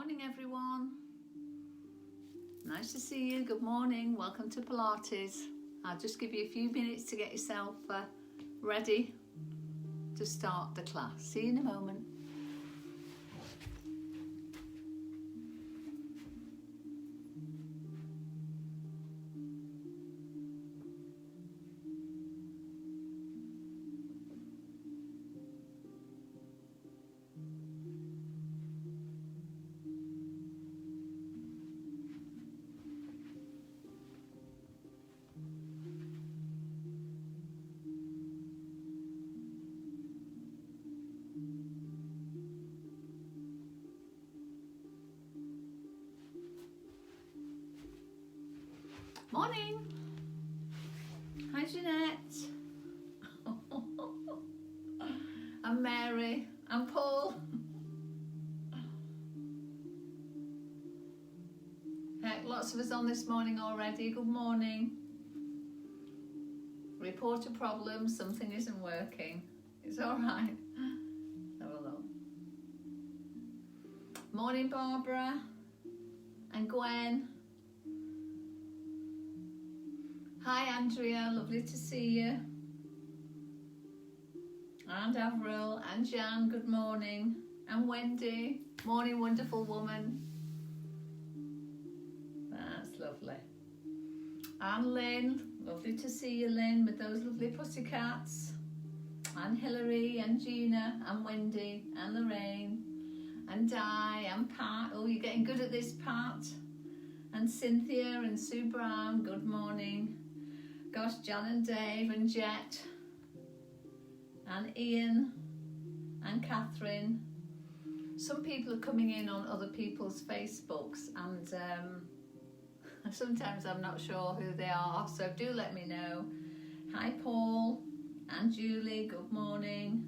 Morning everyone. Nice to see you. Good morning. Welcome to Pilates. I'll just give you a few minutes to get yourself ready to start the class. See you in a moment. Morning. Hi Jeanette. I'm Mary. I'm Paul. Heck, lots of us on this morning already. Good morning. Report a problem. Something isn't working. It's all right. Have a look. Morning Barbara and Gwen. Hi Andrea, lovely to see you. And Avril and Jan, good morning. And Wendy, morning wonderful woman. That's lovely. And Lynn, lovely to see you Lynn with those lovely pussycats. And Hilary and Gina and Wendy and Lorraine and Di and Pat. Oh, you're getting good at this, Pat. And Cynthia and Sue Brown, good morning. Gosh, Jan and Dave and Jet and Ian and Catherine. Some people are coming in on other people's Facebooks and sometimes I'm not sure who they are, so do let me know. Hi Paul and Julie, good morning.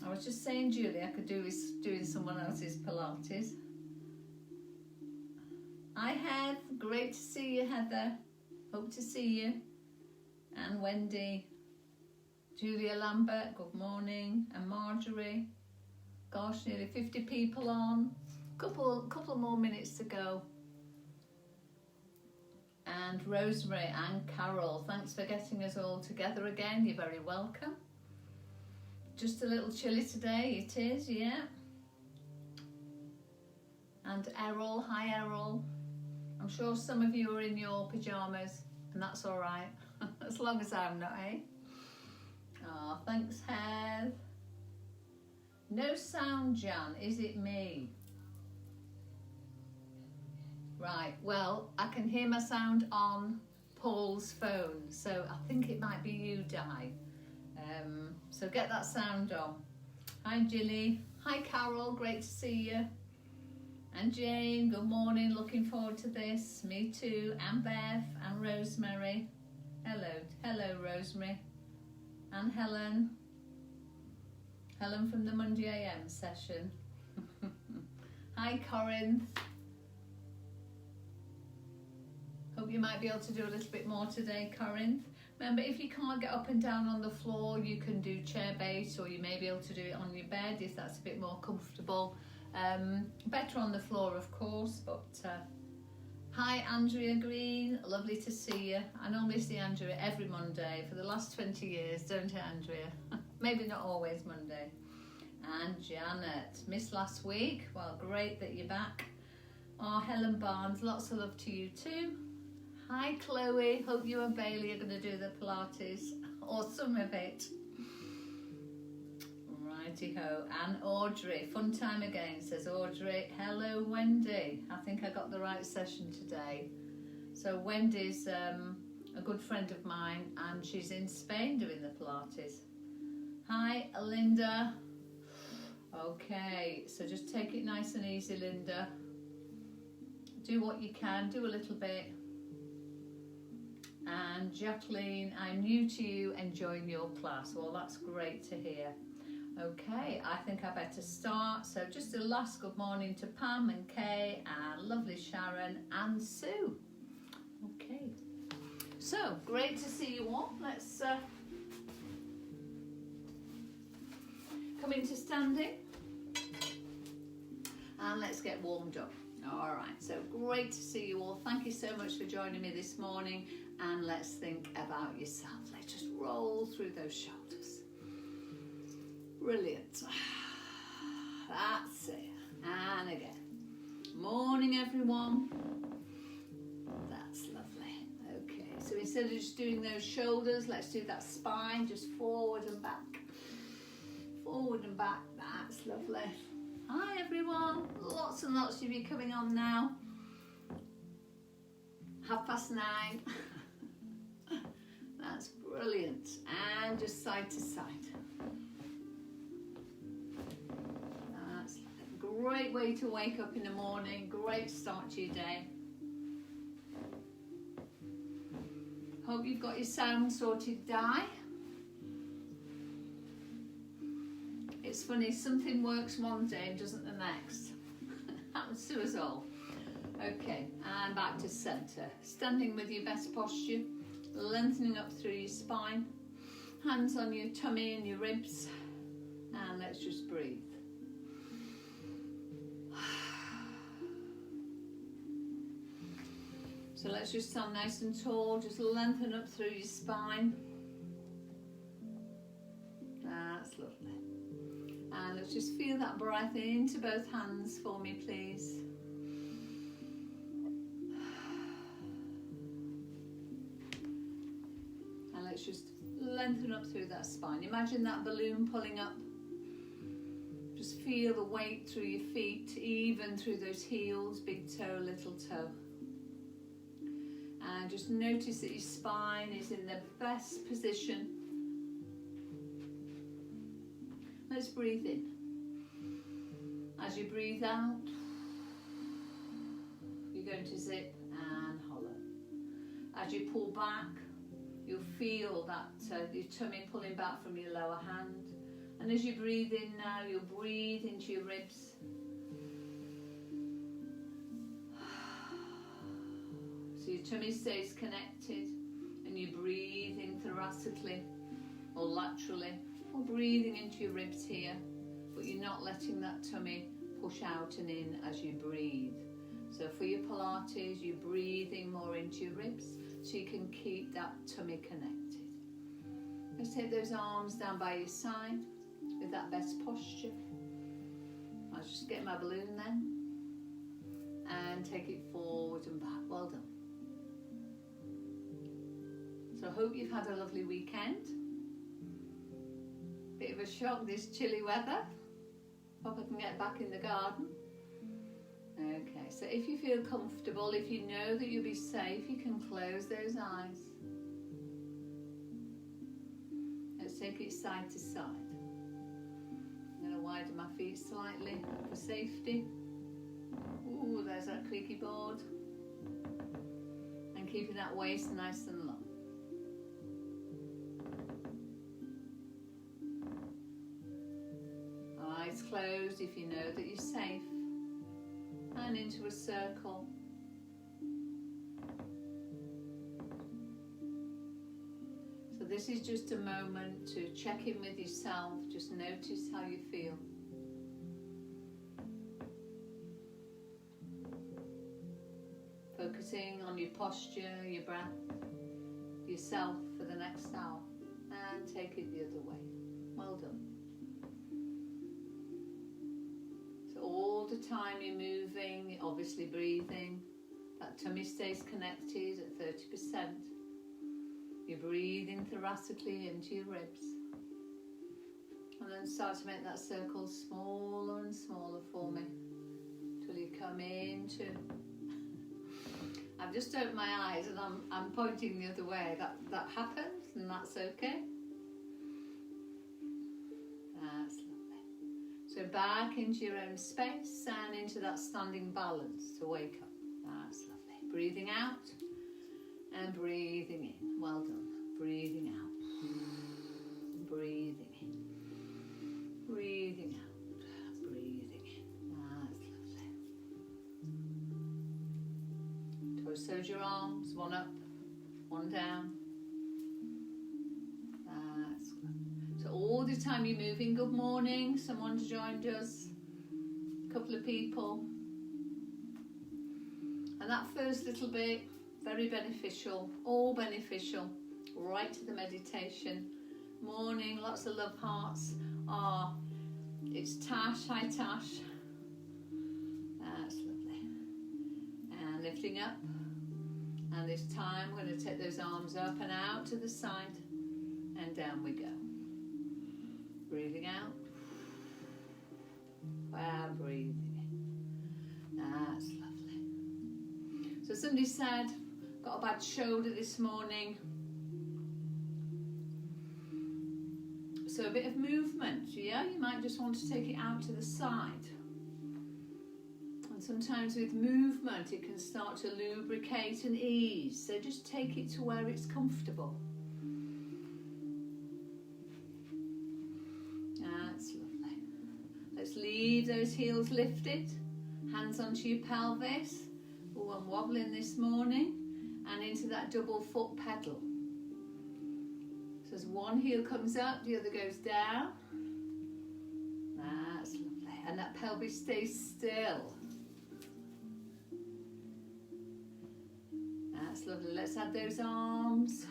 I was just saying Julie I could do with doing someone else's Pilates. Hi Heath, great to see you Heather. Hope to see you. And Wendy, Julia Lambert, good morning. And Marjorie. Gosh, nearly 50 people on. Couple more minutes to go. And Rosemary and Carol, thanks for getting us all together again. You're very welcome. Just a little chilly today, it is, yeah. And Errol, hi Errol. I'm sure some of you are in your pyjamas, and that's all right, as long as I'm not, eh? Oh, thanks, Heath. No sound, Jan, is it me? Right, well, I can hear my sound on Paul's phone, so I think it might be you, Di. So get that sound on. Hi, Ginny. Hi, Carol, great to see you. And Jane, good morning, looking forward to this. Me too. And Bev and Rosemary. Hello Rosemary. And Helen. Helen from the Monday AM session. Hi Corinth. Hope you might be able to do a little bit more today, Corinth. Remember, if you can't get up and down on the floor, you can do chair base, or you may be able to do it on your bed if that's a bit more comfortable. Better on the floor of course, but hi Andrea Green, lovely to see you. I normally see Andrea every Monday for the last 20 years, don't I Andrea? Maybe not always Monday. And Janet, missed last week, well great that you're back. Oh, Helen Barnes, lots of love to you too. Hi Chloe, hope you and Bailey are going to do the Pilates, or some of it. Righty-ho. And Audrey, fun time again, says Audrey. Hello Wendy, I think I got the right session today. So Wendy's a good friend of mine and she's in Spain doing the Pilates. Hi Linda. Okay, so just take it nice and easy Linda. Do what you can, do a little bit. And Jacqueline, I'm new to you, enjoying your class. Well, that's great to hear. Okay, I think I better start. So just a last good morning to Pam and Kay and lovely Sharon and Sue. Okay, so great to see you all. Let's come into standing. and let's get warmed up. All right, so great to see you all. Thank you so much for joining me this morning, and let's think about yourself. Let's just roll through those shoulders. Brilliant. That's it. And again. Morning, everyone. That's lovely. Okay, so instead of just doing those shoulders, let's do that spine, just forward and back. Forward and back. That's lovely. Hi, everyone. Lots and lots of you coming on now. 9:30. That's brilliant. And just side to side. That's a great way to wake up in the morning. Great start to your day. Hope you've got your sound sorted, Di. It's funny, something works one day and doesn't the next. Happens to us all. Okay, and back to centre. Standing with your best posture, lengthening up through your spine, hands on your tummy and your ribs, and let's just breathe. So let's just stand nice and tall, just lengthen up through your spine. That's lovely. And let's just feel that breath into both hands for me, please. And let's just lengthen up through that spine. Imagine that balloon pulling up. Just feel the weight through your feet, even through those heels, big toe, little toe. And just notice that your spine is in the best position. Let's breathe in. As you breathe out, you're going to zip and hollow. As you pull back, you'll feel that your tummy pulling back from your lower hand. And as you breathe in now, you'll breathe into your ribs. So your tummy stays connected and you breathe in thoracically or laterally. Or breathing into your ribs here, but you're not letting that tummy push out and in as you breathe. So for your Pilates, you're breathing more into your ribs so you can keep that tummy connected. Let's take those arms down by your side with that best posture. I'll just get my balloon then and take it forward and back. Well done. So I hope you've had a lovely weekend. Bit of a shock, this chilly weather. Hope I can get back in the garden. Okay, so if you feel comfortable, if you know that you'll be safe, you can close those eyes. Let's take it side to side. I'm going to widen my feet slightly for safety. Ooh, there's that creaky board. And keeping that waist nice and long. Eyes closed if you know that you're safe, and into a circle. So this is just a moment to check in with yourself, just notice how you feel. Focusing on your posture, your breath, yourself for the next hour, and take it the other way. Well done. All the time you're moving, obviously breathing, that tummy stays connected at 30%. You're breathing thoracically into your ribs. And then start to make that circle smaller and smaller for me till you come into... I've just opened my eyes and I'm pointing the other way. That happens and that's okay. That's lovely. So back into your own space and into that standing balance to wake up. That's lovely. Breathing out and breathing in. Well done. Breathing out. Breathing in. Breathing out. Breathing in. That's lovely. Torsos your arms. One up, one down. That's good. So all the time you're moving. Good morning. Someone's joined us. couple of people. And that first little bit, very beneficial, all beneficial, right to the meditation. Morning, lots of love hearts. It's Tash, hi Tash. That's lovely. And lifting up. And this time we're going to take those arms up and out to the side. And down we go. Breathing out. And breathing in. That's lovely. So somebody said, got a bad shoulder this morning. So a bit of movement, yeah? You might just want to take it out to the side. And sometimes with movement it can start to lubricate and ease. So just take it to where it's comfortable. That's lovely. Let's leave those heels lifted. Hands onto your pelvis. Oh, I'm wobbling this morning. And into that double foot pedal. So as one heel comes up, the other goes down. That's lovely. And that pelvis stays still. That's lovely. Let's add those arms.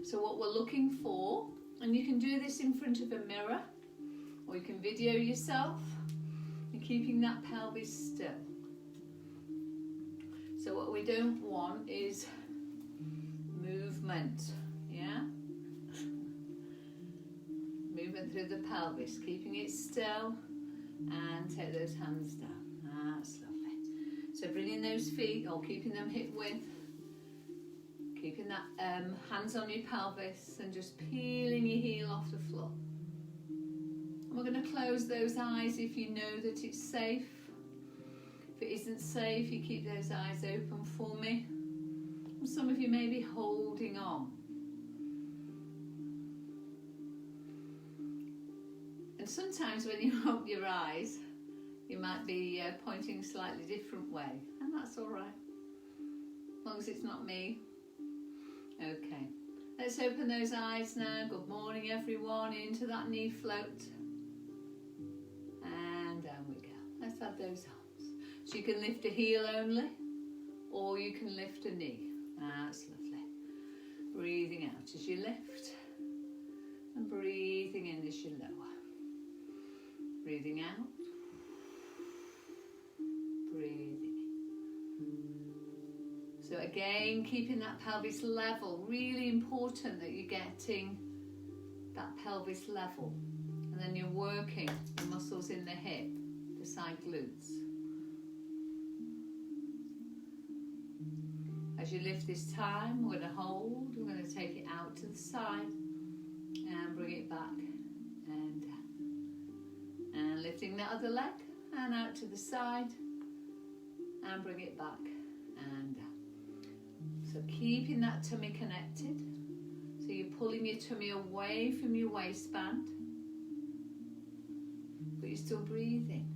So what we're looking for, and you can do this in front of a mirror, or you can video yourself, and keeping that pelvis still. So what we don't want is movement, yeah? Movement through the pelvis, keeping it still, and take those hands down. That's lovely. So bringing those feet, or keeping them hip width, keeping that hands on your pelvis, and just peeling your heel off the floor. And we're going to close those eyes if you know that it's safe. If it isn't safe, you keep those eyes open for me. And some of you may be holding on. And sometimes when you open your eyes, you might be pointing a slightly different way. And that's all right. As long as it's not me. Okay. Let's open those eyes now. Good morning, everyone. Into that knee float. And down we go. Let's add those arms. So you can lift a heel only, or you can lift a knee. That's lovely. Breathing out as you lift, and breathing in as you lower. Breathing out, breathing in. So again, keeping that pelvis level. Really important that you're getting that pelvis level. And then you're working the muscles in the hip, the side glutes. As you lift this time, we're going to hold, we're going to take it out to the side and bring it back and down. And lifting the other leg and out to the side and bring it back and down. So keeping that tummy connected. So you're pulling your tummy away from your waistband, but you're still breathing.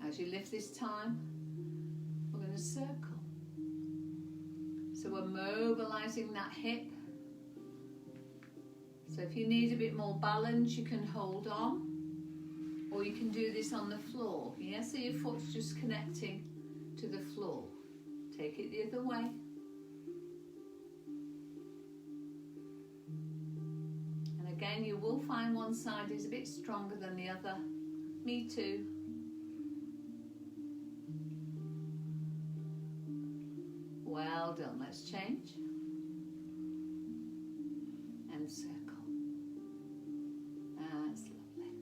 As you lift this time, we're going to circle. So we're mobilizing that hip. So if you need a bit more balance, you can hold on, or you can do this on the floor. Yeah, so your foot's just connecting to the floor. Take it the other way. And again, you will find one side is a bit stronger than the other. Me too. Well done. Let's change. And circle. That's lovely.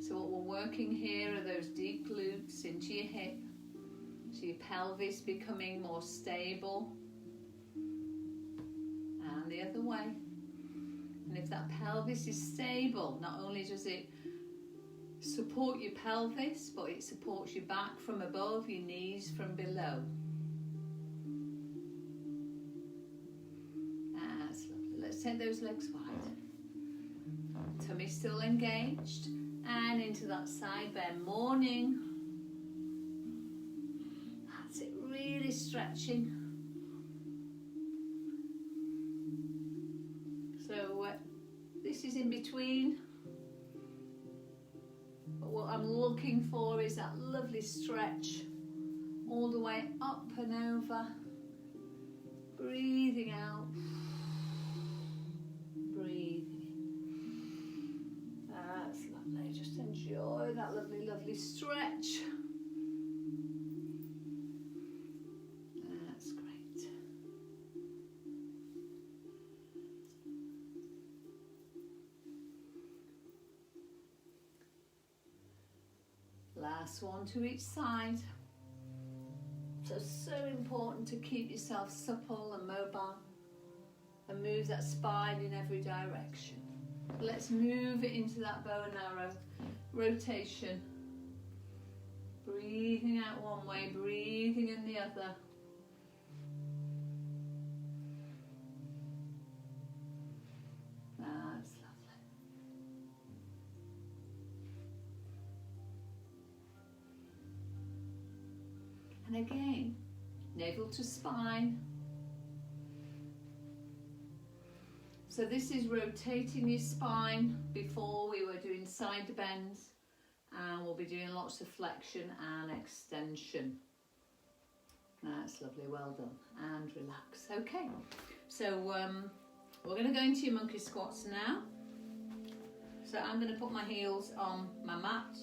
So what we're working here are those deep glutes into your hip. So your pelvis becoming more stable. And the other way. And if that pelvis is stable, not only does it support your pelvis, but it supports your back from above, your knees from below. That's lovely. Let's take those legs wide. Tummy still engaged. And into that side bend. Morning. That's it. Really stretching. So this is in between. But what I'm looking for is that lovely stretch all the way up and over. Breathing out. Breathing in. That's lovely. Just enjoy that lovely, lovely stretch. That's great. Last one to each side. So important to keep yourself supple and mobile and move that spine in every direction. Let's move it into that bow and arrow rotation. Breathing out one way, breathing in the other. That's lovely. And again, navel to spine. So this is rotating your spine. Before we were doing side bends, and we'll be doing lots of flexion and extension. That's lovely, well done. And relax. Okay, so we're going to go into your monkey squats now. So I'm going to put my heels on my mat,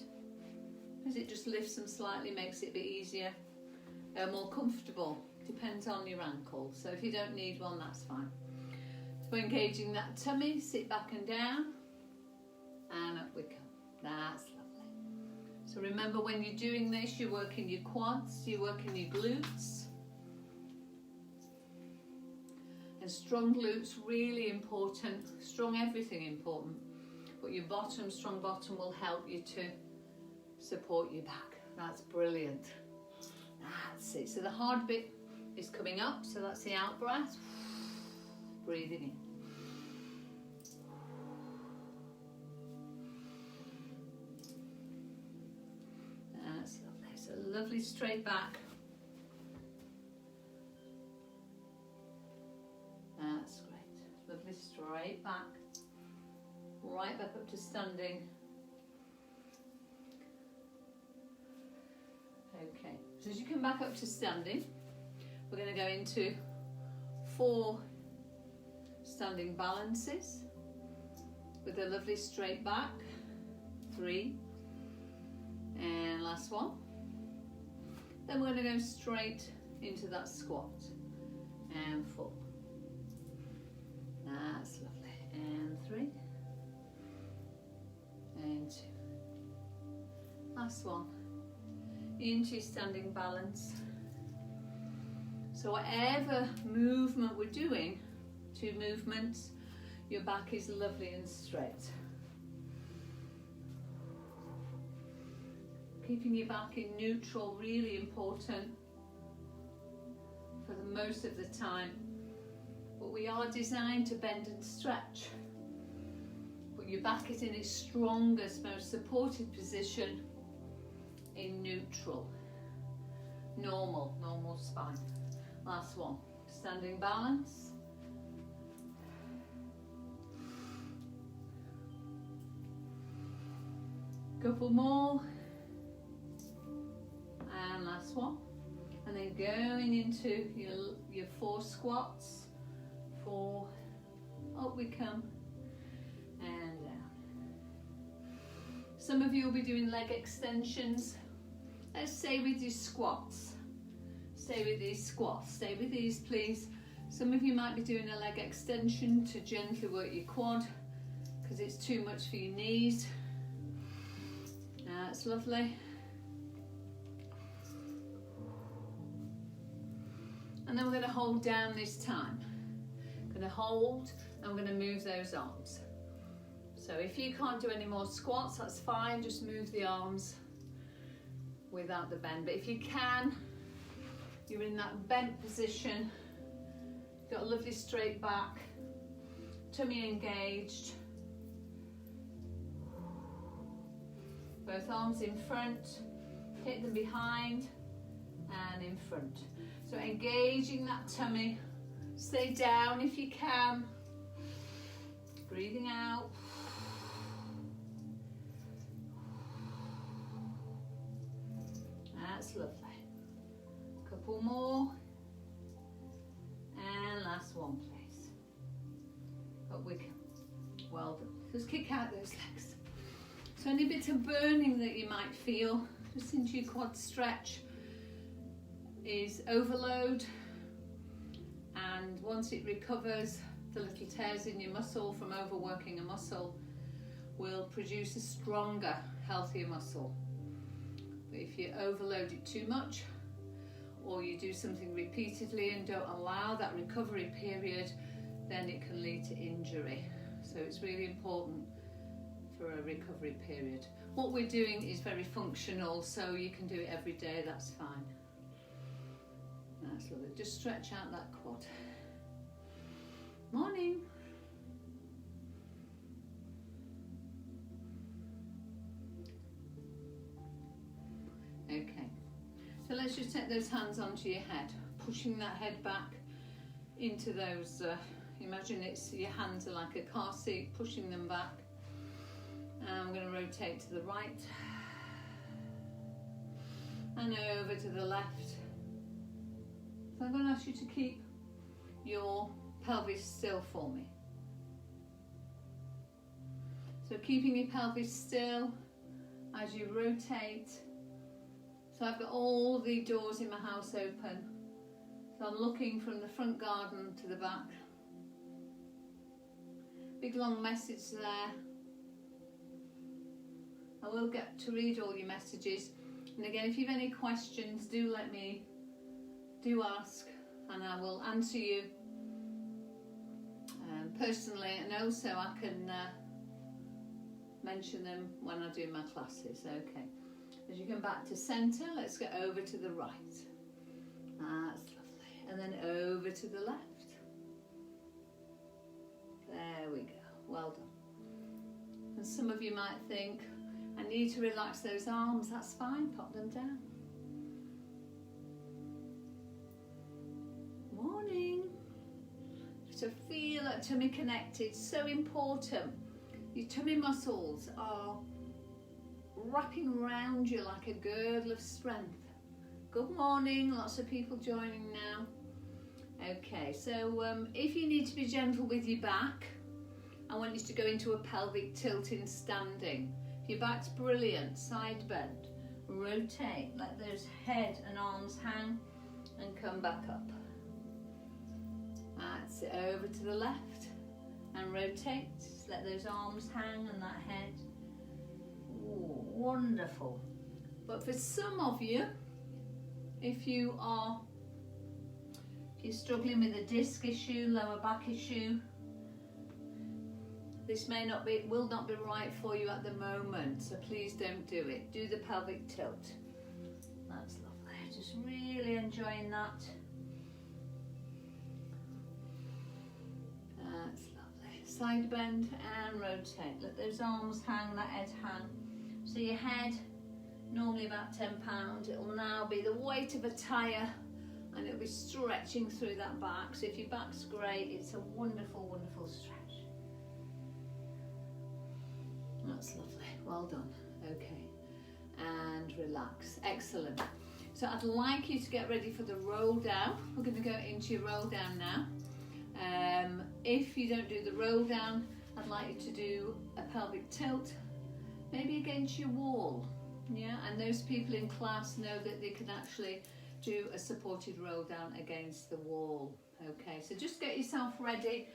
because it just lifts them slightly, makes it a bit easier. More comfortable, depends on your ankle. So if you don't need one, that's fine. So engaging that tummy, sit back and down, and up we come. That's lovely. So remember, when you're doing this, you're working your quads, you're working your glutes. And strong glutes, really important. Strong everything important. But your bottom, strong bottom will help you to support your back. That's brilliant. That's it. So the hard bit is coming up, so that's the out breath. Breathing in. That's lovely. So lovely straight back. That's great. Lovely straight back. Right back up to standing. Okay, so as you come back up to standing, we're going to go into 4 standing balances with a lovely straight back. 3, and last one. Then we're going to go straight into that squat, and 4. That's lovely. And 3, and 2. Last one. Into standing balance. So whatever movement we're doing, 2 movements, your back is lovely and straight. Keeping your back in neutral, really important for the most of the time. But we are designed to bend and stretch. But your back is in its strongest, most supported position in neutral. Normal spine. Last one. Standing balance. Couple more. And last one. And then going into your 4 squats. 4. Up we come. And down. Some of you will be doing leg extensions. Let's stay with your squats. Stay with these squats. Stay with these, please. Some of you might be doing a leg extension to gently work your quad because it's too much for your knees. That's lovely. And then we're going to hold down this time. Going to hold, and we're going to move those arms. So if you can't do any more squats, that's fine. Just move the arms without the bend. But if you can, you're in that bent position. You've got a lovely straight back, tummy engaged. Both arms in front, hit them behind and in front. So engaging that tummy. Stay down if you can. Breathing out. That's lovely. Couple more. And last one, please. Up we come. Well done. Just kick out those legs. So any bit of burning that you might feel just into your quad stretch is overload, and once it recovers, the little tears in your muscle from overworking a muscle will produce a stronger, healthier muscle. But if you overload it too much, or you do something repeatedly and don't allow that recovery period, then it can lead to injury. So it's really important for a recovery period. What we're doing is very functional, so you can do it every day, that's fine. That's lovely. Just stretch out that quad. Morning. Okay, so let's just take those hands onto your head, pushing that head back into those, imagine your hands are like a car seat, pushing them back. And I'm going to rotate to the right and over to the left. So I'm going to ask you to keep your pelvis still for me. So keeping your pelvis still as you rotate. So I've got all the doors in my house open. So I'm looking from the front garden to the back. Big long message there. I will get to read all your messages. And again, if you have any questions, do ask, and I will answer you personally, and also I can mention them when I do my classes. Okay, as you come back to centre, let's get over to the right. That's lovely. And then over to the left. There we go, well done. And some of you might think, I need to relax those arms. That's fine, pop them down. Morning. So feel that tummy connected, so important. Your tummy muscles are wrapping around you like a girdle of strength. Good morning, lots of people joining now. Okay, so if you need to be gentle with your back, I want you to go into a pelvic tilt in standing. If your back's brilliant, side bend, rotate, let those head and arms hang and come back up. That's it, over to the left and rotate, let those arms hang and that head. Ooh, wonderful. But for some of you, if you're struggling with a disc issue, lower back issue, this will not be right for you at the moment, so please don't do it. Do the pelvic tilt. That's lovely. Just really enjoying that. That's lovely. Side bend and rotate. Let those arms hang, that head hang. So your head, normally about 10 pounds, it will now be the weight of a tyre, and it'll be stretching through that back. So if your back's great, it's a wonderful, wonderful stretch. That's lovely, well done. Okay, and relax, excellent. So I'd like you to get ready for the roll down. We're going to go into your roll down now. If you don't do the roll down, I'd like you to do a pelvic tilt, maybe against your wall. Yeah, and those people in class know that they can actually do a supported roll down against the wall. Okay, so just get yourself ready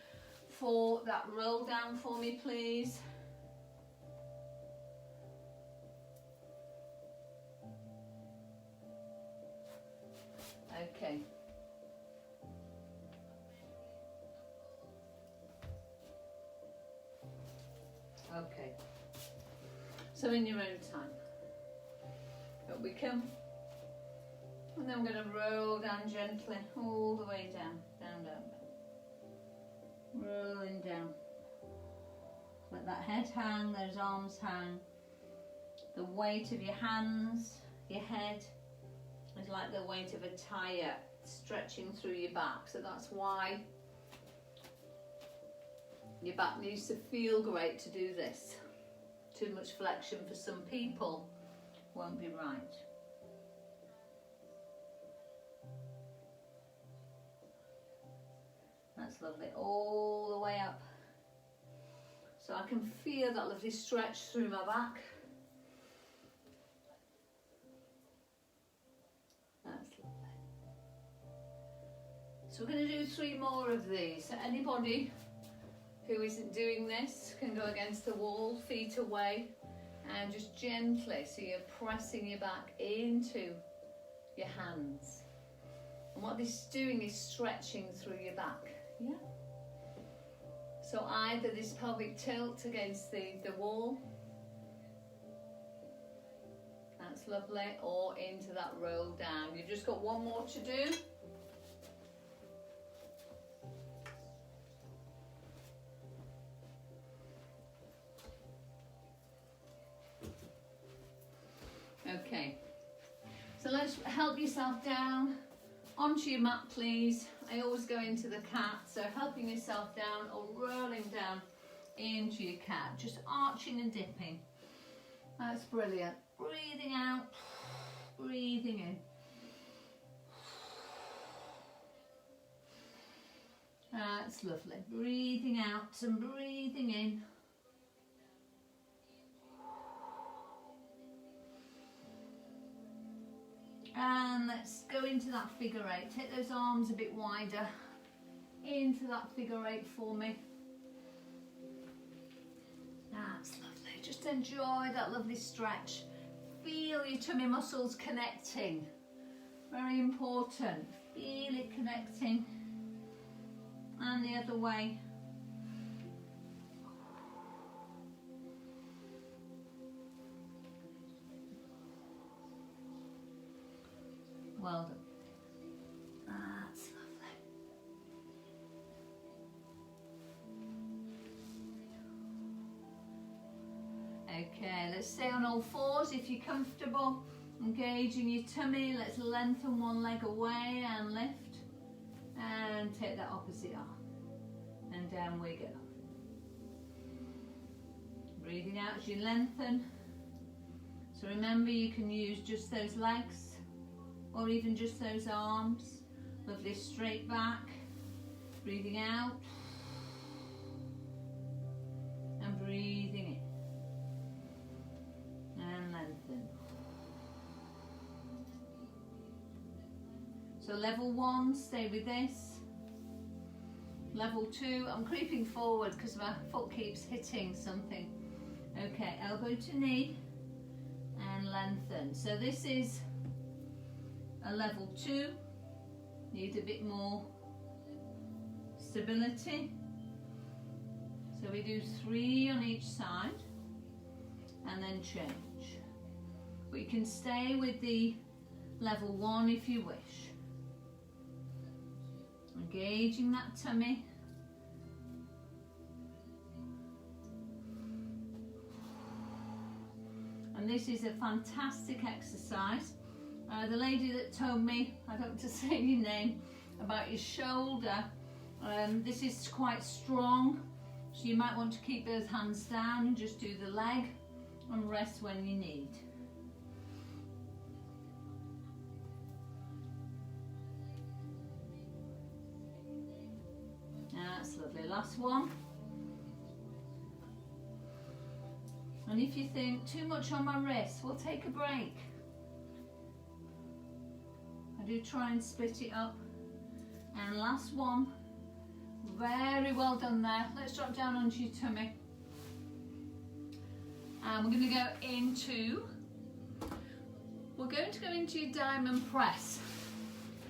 for that roll down for me, please. Okay. Okay. So in your own time. Up we come. And then we're going to roll down gently, all the way down, down, down. Rolling down. Let that head hang, those arms hang. The weight of your hands, your head, is like the weight of a tyre. stretching through your back. So that's why your back needs to feel great to do this. Too much flexion for some people won't be right. That's lovely, all the way up. So I can feel that lovely stretch through my back. That's lovely. So we're going to do 3 more of these. So anybody who isn't doing this can go against the wall, feet away, and just gently, so you're pressing your back into your hands. And what this is doing is stretching through your back. Yeah. So either this pelvic tilt against the wall, that's lovely, or into that roll down. You've just got 1 more to do. Okay, so let's help yourself down onto your mat, please. I always go into the cat, so helping yourself down or rolling down into your cat, just arching and dipping. That's brilliant. Breathing out, breathing in. That's lovely. Breathing out and breathing in. And let's go into that figure 8. Take those arms a bit wider into that figure 8 for me. That's lovely. Just enjoy that lovely stretch. Feel your tummy muscles connecting. Very important. Feel it connecting. And the other way. Well done. That's lovely. Okay, let's stay on all 4s if you're comfortable. Engaging your tummy. Let's lengthen one leg away and lift. And take that opposite arm. And down we go. Breathing out as you lengthen. So remember, you can use just those legs, or even just those arms. Lovely straight back. Breathing out. And breathing in. And lengthen. So level 1, stay with this. Level 2, I'm creeping forward because my foot keeps hitting something. Okay, elbow to knee and lengthen. So this is a level 2, need a bit more stability. So we do 3 on each side and then change. But you can stay with the level 1 if you wish. Engaging that tummy. And this is a fantastic exercise. The lady that told me, I don't want to say your name, about your shoulder, this is quite strong, so you might want to keep those hands down and just do the leg and rest when you need. That's lovely. Last one. And if you think too much on my wrist, we'll take a break. I do try and split it up. And last one. Very well done there. Let's drop down onto your tummy. And we're going to go into, your diamond press.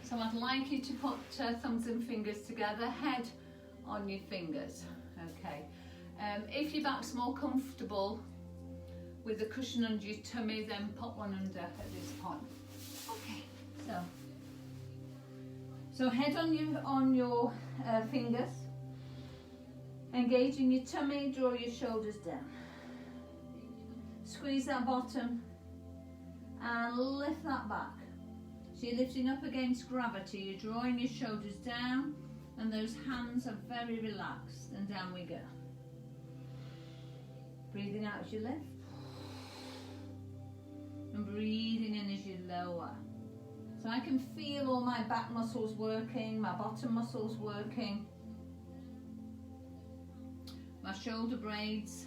So I'd like you to put thumbs and fingers together, head on your fingers. Okay. If your back's more comfortable with the cushion under your tummy, then pop one under at this point. Okay. So head on your fingers, engaging your tummy, draw your shoulders down. Squeeze that bottom and lift that back. So you're lifting up against gravity, you're drawing your shoulders down and those hands are very relaxed, and down we go. Breathing out as you lift and breathing in as you lower. So I can feel all my back muscles working, my bottom muscles working, my shoulder blades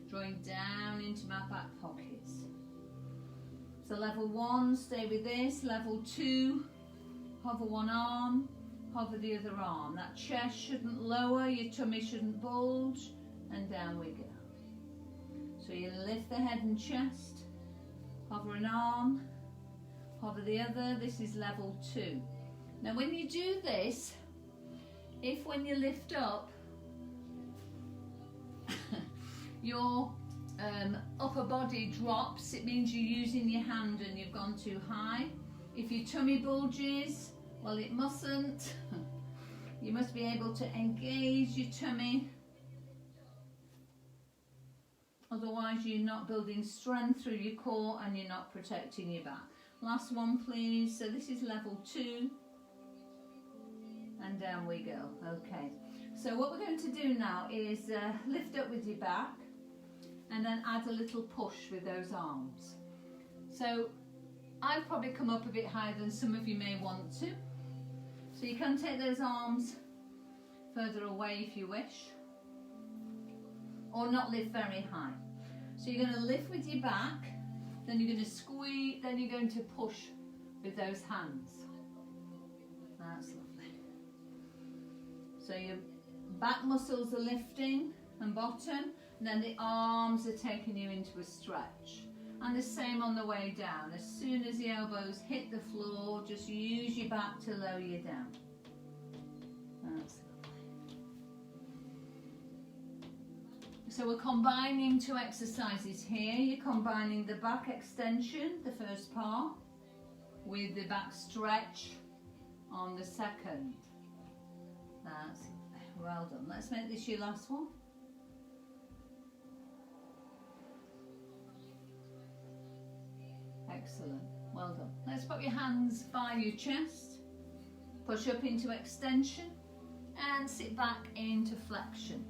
drawing down into my back pockets. So level 1, stay with this. Level 2, hover one arm, hover the other arm. That chest shouldn't lower, your tummy shouldn't bulge, and down we go. So you lift the head and chest, hover an arm, hover the other. This is level 2. Now when you do this, if when you lift up, your upper body drops, it means you're using your hand and you've gone too high. If your tummy bulges, well, it mustn't. You must be able to engage your tummy. Otherwise, you're not building strength through your core and you're not protecting your back. Last one, please. So this is level 2. And down we go. Okay. So what we're going to do now is lift up with your back and then add a little push with those arms. So I've probably come up a bit higher than some of you may want to. So you can take those arms further away if you wish, or not lift very high. So you're going to lift with your back, then you're going to squeeze, then you're going to push with those hands. That's lovely. So your back muscles are lifting and bottom, and then the arms are taking you into a stretch. And the same on the way down. As soon as the elbows hit the floor, just use your back to lower you down. That's lovely. So we're combining 2 exercises here. You're combining the back extension, the first part, with the back stretch on the second. That's well done. Let's make this your last one. Excellent, well done. Let's put your hands by your chest, push up into extension and sit back into flexion.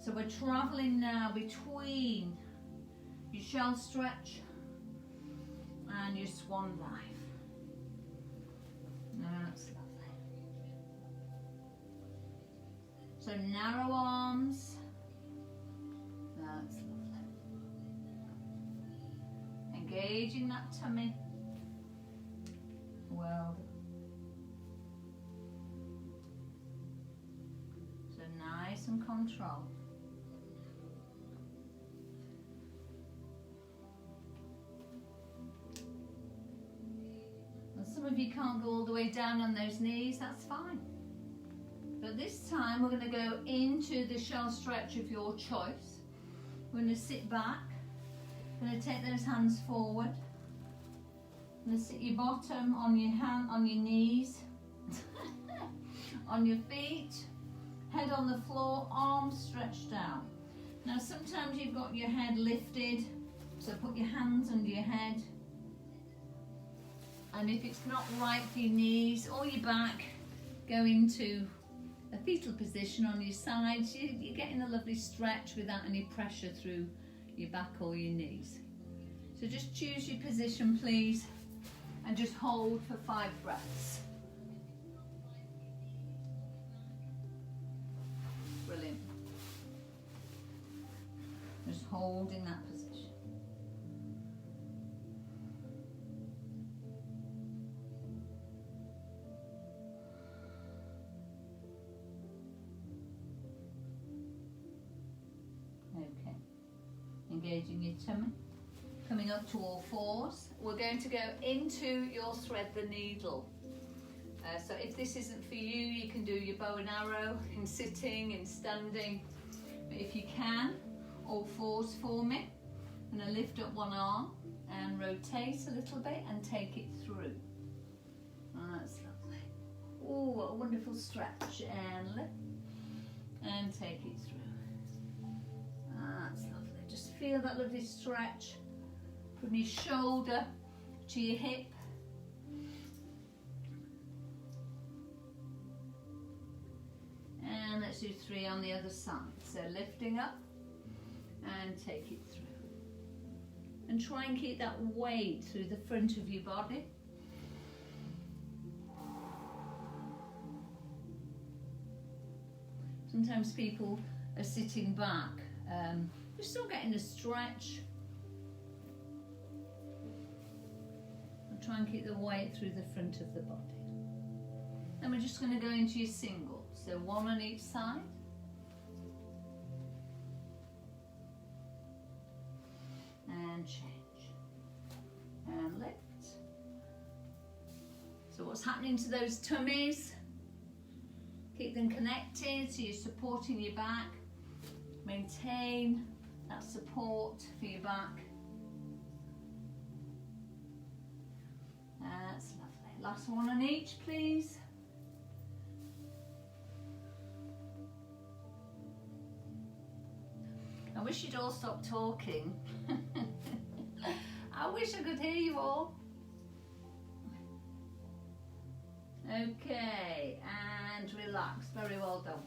So we're traveling now between your shell stretch and your swan dive. That's lovely. So narrow arms, that's lovely. Engaging that tummy. Well done. So nice and controlled. And some of you can't go all the way down on those knees, that's fine. But this time we're going to go into the shell stretch of your choice. We're going to sit back. Going to take those hands forward. Going to sit your bottom on your knees, on your feet, head on the floor, arms stretched out. Now sometimes you've got your head lifted, so put your hands under your head. And if it's not right for your knees or your back, go into a fetal position on your sides. You're getting a lovely stretch without any pressure through your back or your knees. So just choose your position, please, and just hold for 5 breaths. Brilliant. Just hold in that position. Okay. Engaging your tummy. Coming up to all fours. We're going to go into your thread the needle. So if this isn't for you, you can do your bow and arrow in sitting, in standing. But if you can, all fours for me. I'm going to lift up one arm and rotate a little bit and take it through. That's lovely. Oh, what a wonderful stretch. And lift and take it through. That's lovely. Just feel that lovely stretch from your shoulder to your hip. And let's do 3 on the other side. So lifting up and take it through. And try and keep that weight through the front of your body. Sometimes people are sitting back. You're still getting a stretch. And try and keep the weight through the front of the body. And we're just going to go into your single. So 1 on each side. And change. And lift. So what's happening to those tummies? Keep them connected so you're supporting your back. Maintain that support for your back. That's lovely. Last one on each, please. I wish you'd all stop talking. I wish I could hear you all. Okay, and relax. Very well done.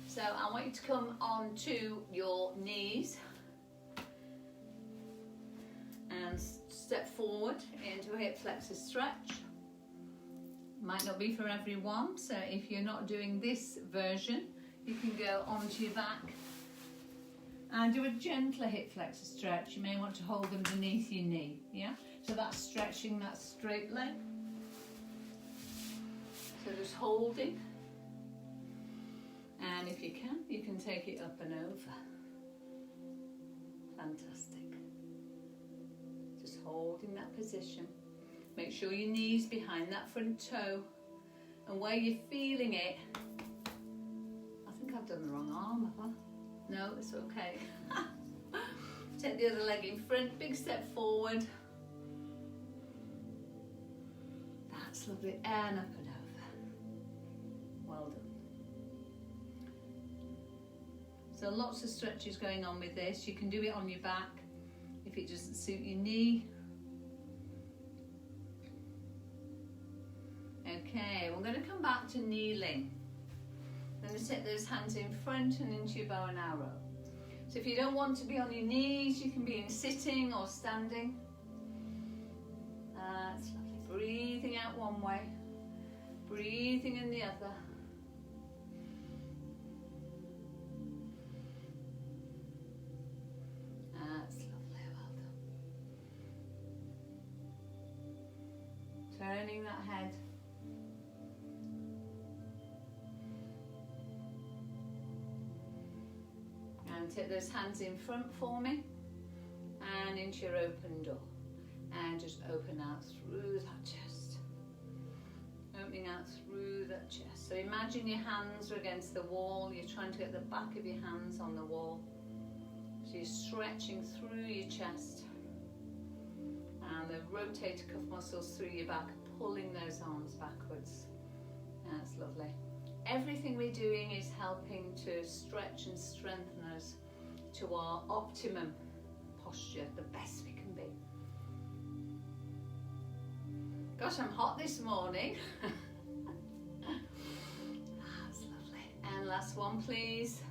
So I want you to come onto your knees and step forward into a hip flexor stretch. Might not be for everyone, so if you're not doing this version, you can go onto your back and do a gentler hip flexor stretch. You may want to hold them beneath your knee, yeah? So that's stretching that straight leg. So just holding. And if you can take it up and over. Fantastic. Just holding that position. Make sure your knee's behind that front toe. And where you're feeling it, I think I've done the wrong arm, have I? No, it's okay. Take the other leg in front, big step forward. That's lovely, and up and over. Well done. So lots of stretches going on with this. You can do it on your back if it doesn't suit your knee. Okay, we're going to come back to kneeling. I'm going to take those hands in front and into your bow and arrow. So if you don't want to be on your knees, you can be in sitting or standing. That's lovely. Breathing out one way, breathing in the other. That's lovely, well done. Turning that head. And take those hands in front for me and into your open door. And just open out through that chest. Opening out through that chest. So imagine your hands are against the wall. You're trying to get the back of your hands on the wall. So you're stretching through your chest. And the rotator cuff muscles through your back, pulling those arms backwards. That's lovely. Everything we're doing is helping to stretch and strengthen us to our optimum posture, the best we can be. Gosh, I'm hot this morning. That's lovely. And last one, please.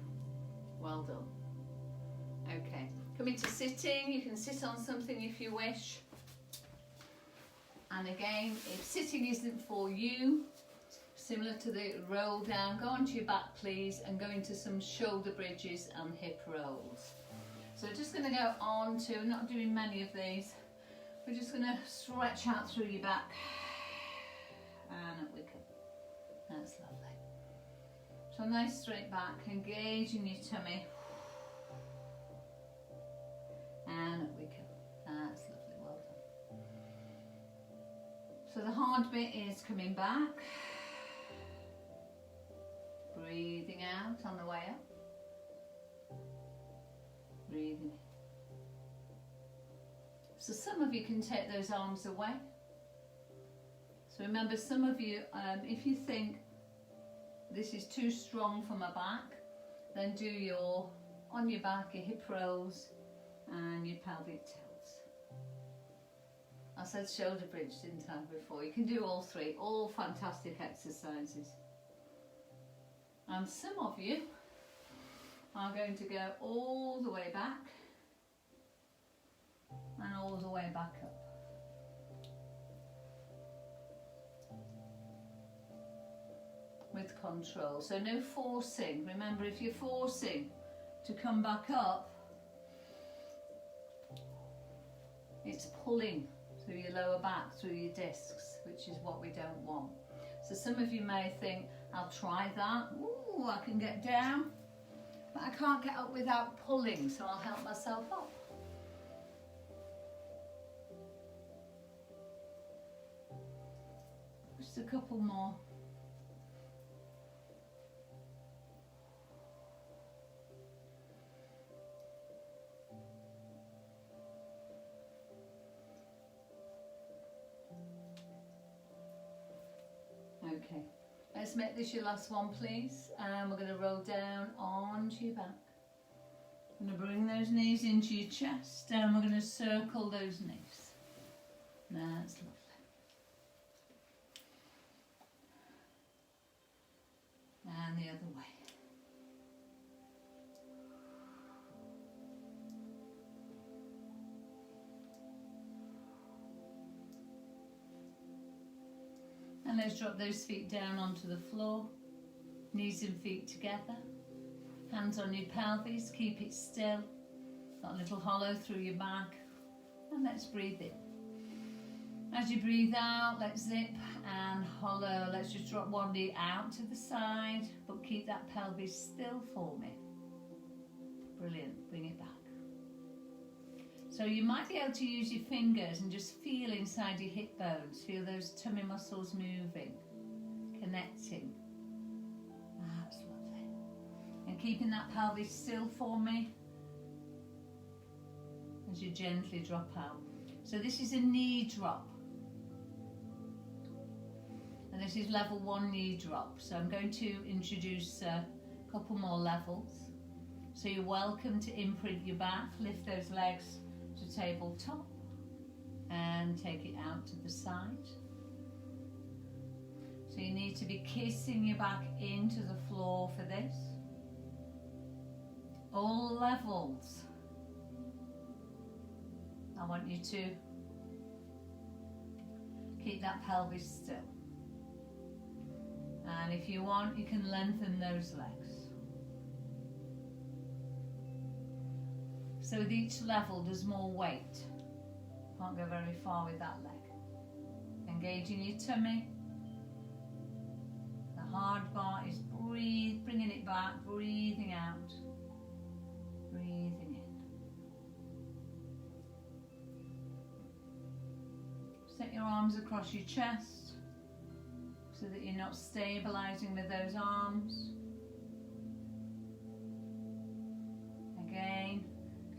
Well done. Okay, coming to sitting. You can sit on something if you wish. And again, if sitting isn't for you, similar to the roll down, go onto your back please and go into some shoulder bridges and hip rolls. So just going to go on to, not doing many of these, we're just going to stretch out through your back and up we come. That's lovely. So nice straight back, engaging your tummy and up we come. That's lovely, well done. So the hard bit is coming back. Breathing out on the way up. Breathing in. So some of you can take those arms away. So remember, some of you, if you think this is too strong for my back, then do your, on your back, your hip rolls and your pelvic tilts. I said shoulder bridge, didn't I, before? You can do all three, all fantastic exercises. And some of you are going to go all the way back and all the way back up. With control, so no forcing. Remember, if you're forcing to come back up, it's pulling through your lower back, through your discs, which is what we don't want. So some of you may think, I'll try that. Ooh, I can get down, but I can't get up without pulling, so I'll help myself up. Just a couple more. Okay, let's make this your last one, please. And we're going to roll down onto your back. I'm going to bring those knees into your chest and we're going to circle those knees. That's lovely. And the other way. And let's drop those feet down onto the floor, knees and feet together, hands on your pelvis, keep it still, got a little hollow through your back, and let's breathe in. As you breathe out, let's zip and hollow. Let's just drop one knee out to the side, but keep that pelvis still for me. Brilliant, bring it back. So you might be able to use your fingers and just feel inside your hip bones. Feel those tummy muscles moving, connecting. That's lovely. And keeping that pelvis still for me as you gently drop out. So this is a knee drop. And this is level 1 knee drop. So I'm going to introduce a couple more levels. So you're welcome to imprint your back, lift those legs to tabletop and take it out to the side. So you need to be kissing your back into the floor for this. All levels. I want you to keep that pelvis still. And if you want, you can lengthen those legs. So with each level, there's more weight. Can't go very far with that leg. Engaging your tummy. The hard part is breathe, bringing it back, breathing out, breathing in. Set your arms across your chest so that you're not stabilizing with those arms. Again.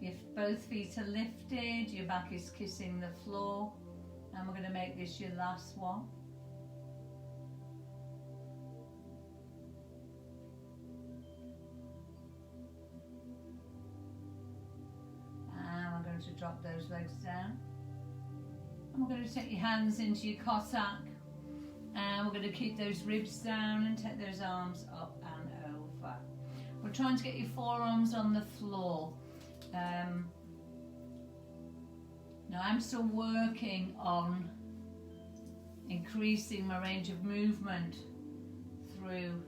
If both feet are lifted, your back is kissing the floor, and we're going to make this your last one. And we're going to drop those legs down. And we're going to take your hands into your Cossack, and we're going to keep those ribs down and take those arms up and over. We're trying to get your forearms on the floor. Now I'm still working on increasing my range of movement through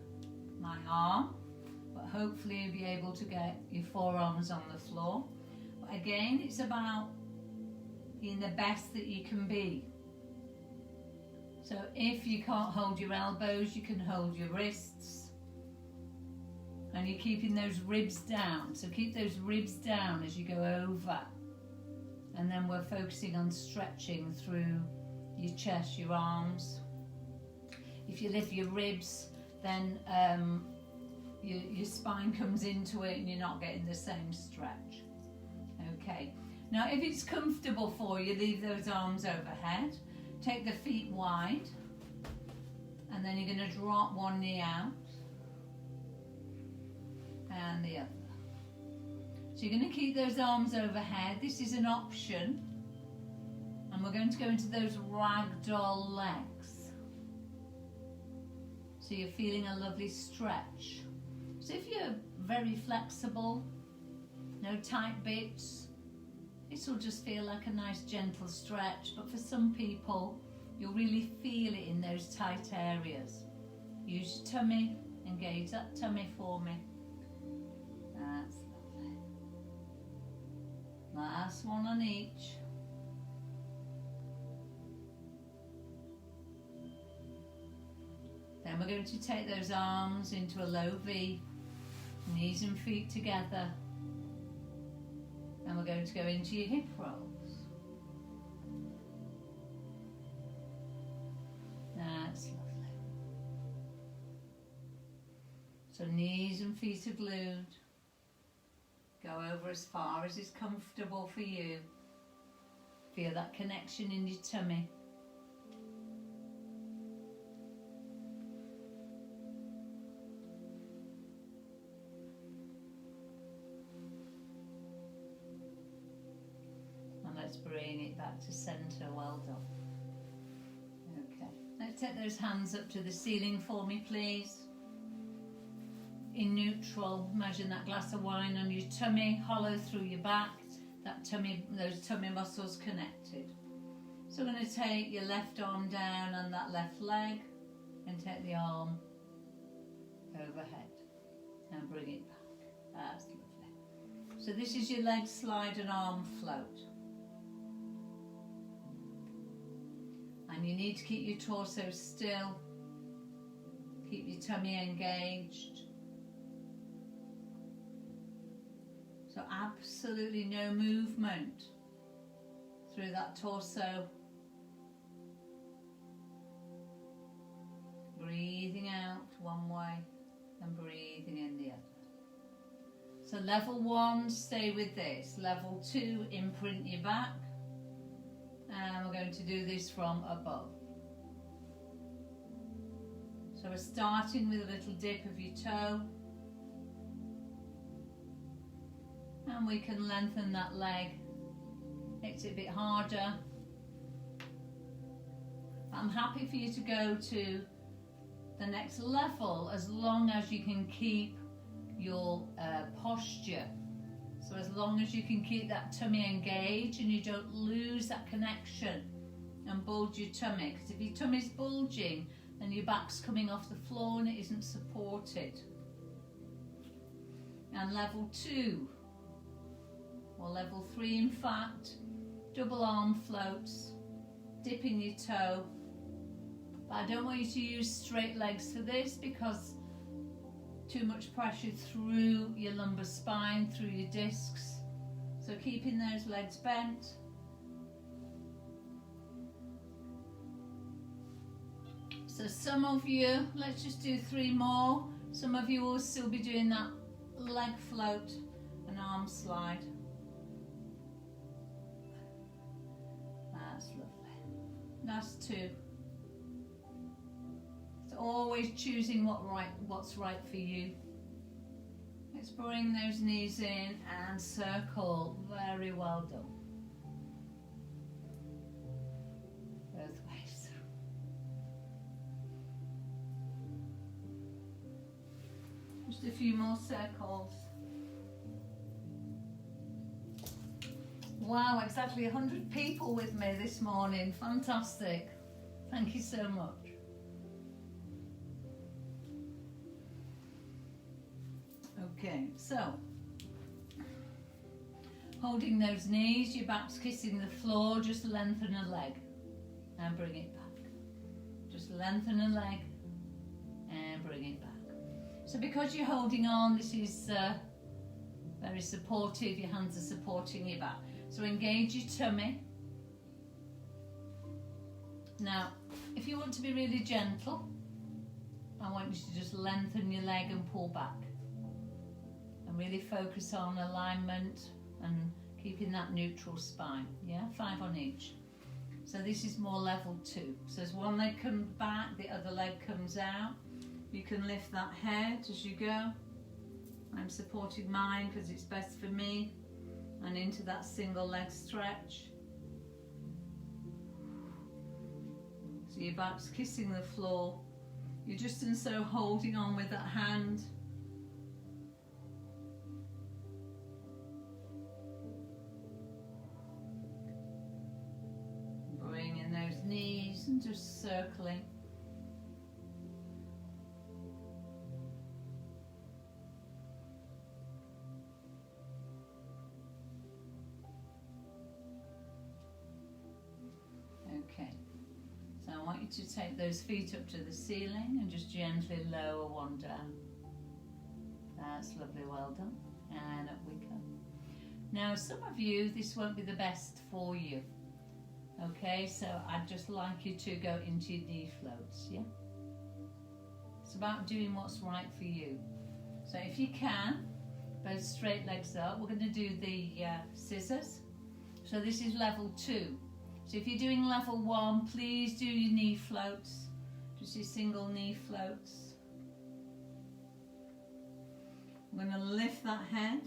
my arm, but hopefully you'll be able to get your forearms on the floor. But again, it's about being the best that you can be. So if you can't hold your elbows, you can hold your wrists. And you're keeping those ribs down. So keep those ribs down as you go over. And then we're focusing on stretching through your chest, your arms. If you lift your ribs, then your spine comes into it and you're not getting the same stretch. Okay. Now if it's comfortable for you, leave those arms overhead. Take the feet wide. And then you're going to drop one knee out. And the other. So you're going to keep those arms overhead. This is an option. And we're going to go into those ragdoll legs. So you're feeling a lovely stretch. So if you're very flexible, no tight bits, this will just feel like a nice gentle stretch. But for some people, you'll really feel it in those tight areas. Use your tummy, engage that tummy for me. That's lovely. Last one on each. Then we're going to take those arms into a low V, knees and feet together. And we're going to go into your hip rolls. That's lovely. So knees and feet are glued. Go over as far as is comfortable for you. Feel that connection in your tummy. Let's bring it back to centre. Well done. Okay, let's take those hands up to the ceiling for me, please. In neutral, imagine that glass of wine on your tummy, hollow through your back, that tummy, those tummy muscles connected. So we're going to take your left arm down on that left leg and take the arm overhead and bring it back. That's lovely. So this is your leg slide and arm float. And you need to keep your torso still, keep your tummy engaged. So absolutely no movement through that torso. Breathing out one way and breathing in the other. So level 1, stay with this. Level 2, imprint your back. And we're going to do this from above. So we're starting with a little dip of your toe. And we can lengthen that leg. Makes it a bit harder. I'm happy for you to go to the next level as long as you can keep your posture. So as long as you can keep that tummy engaged and you don't lose that connection and bulge your tummy. Because if your tummy's bulging, then your back's coming off the floor and it isn't supported. And level 2, or level 3 in fact, double arm floats, dipping your toe. But I don't want you to use straight legs for this because too much pressure through your lumbar spine, through your discs. So keeping those legs bent. So some of you, let's just do 3 more. Some of you will still be doing that leg float and arm slide. That's lovely. That's 2. Always choosing what's right for you. Let's bring those knees in and circle. Very well done. Both ways. Just a few more circles. Wow, exactly 100 people with me this morning. Fantastic. Thank you so much. Okay, so holding those knees, your back's kissing the floor, just lengthen a leg and bring it back. Just lengthen a leg and bring it back. So because you're holding on, this is very supportive, your hands are supporting your back. So engage your tummy. Now, if you want to be really gentle, I want you to just lengthen your leg and pull back. And really focus on alignment and keeping that neutral spine. Yeah, 5 on each. So this is more level 2. So as one leg comes back, the other leg comes out. You can lift that head as you go. I'm supporting mine because it's best for me. And into that single leg stretch. So your back's kissing the floor. You're just and so holding on with that hand. Bringing those knees and just circling. Okay, so I want you to take those feet up to the ceiling and just gently lower one down. That's lovely, well done. And up we go. Now, some of you, this won't be the best for you. Okay, so I'd just like you to go into your knee floats, yeah? It's about doing what's right for you. So if you can, both straight legs up. We're going to do the scissors. So this is level 2. So if you're doing level 1, please do your knee floats. Just your single knee floats. I'm going to lift that head.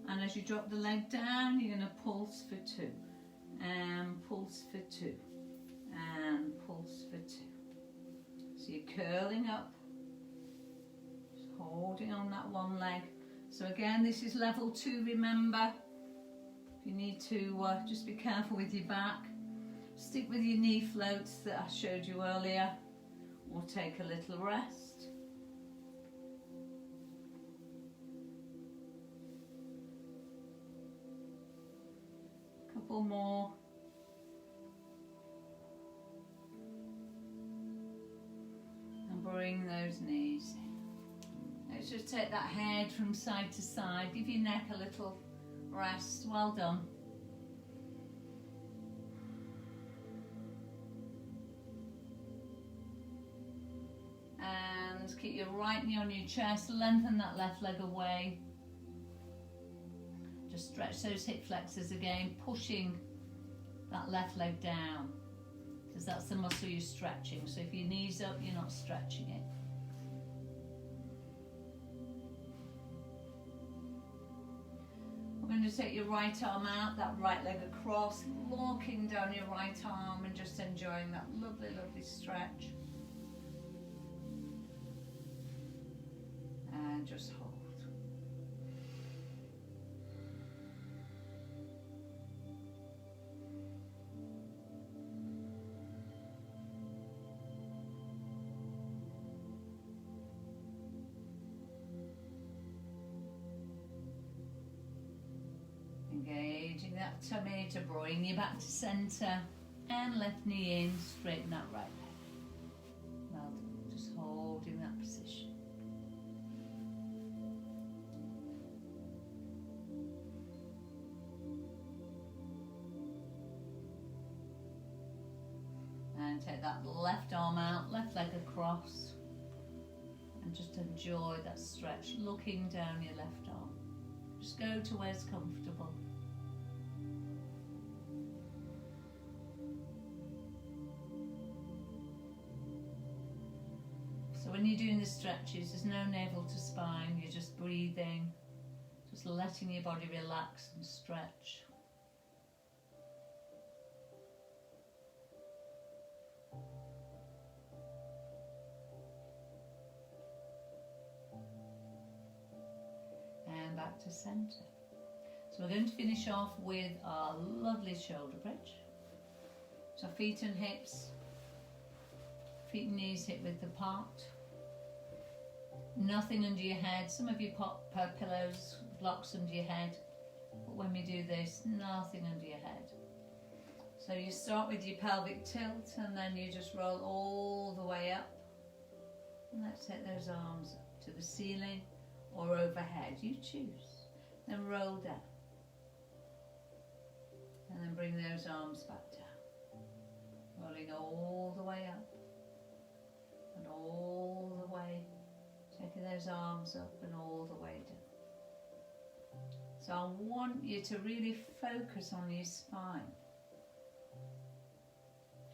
And as you drop the leg down, you're going to pulse for 2. And pulse for 2. And pulse for 2. So you're curling up. Just holding on that one leg. So again, this is level 2, remember. You need to just be careful with your back. Stick with your knee floats that I showed you earlier, or take a little rest. Couple more. And bring those knees in. Let's just take that head from side to side. Give your neck a little rest. Well done. And keep your right knee on your chest. Lengthen that left leg away. Just stretch those hip flexors again, pushing that left leg down, because that's the muscle you're stretching. So if your knee's up, you're not stretching it. We're going to take your right arm out, that right leg across, locking down your right arm and just enjoying that lovely, lovely stretch. And just hold. Engaging that tummy to bring you back to centre, and left knee in, straighten that right leg. Well done, just holding that position. And take that left arm out, left leg across, and just enjoy that stretch, looking down your left arm. Just go to where's comfortable. So when you're doing the stretches, there's no navel to spine, you're just breathing, just letting your body relax and stretch. And back to centre. So we're going to finish off with our lovely shoulder bridge. So feet and hips, feet and knees hip width apart. Nothing under your head. Some of you pop pillows, blocks under your head. But when we do this, nothing under your head. So you start with your pelvic tilt and then you just roll all the way up. And let's take those arms up to the ceiling or overhead, you choose. Then roll down. And then bring those arms back down. Rolling all the way up and all the way. Taking those arms up and all the way down. So I want you to really focus on your spine.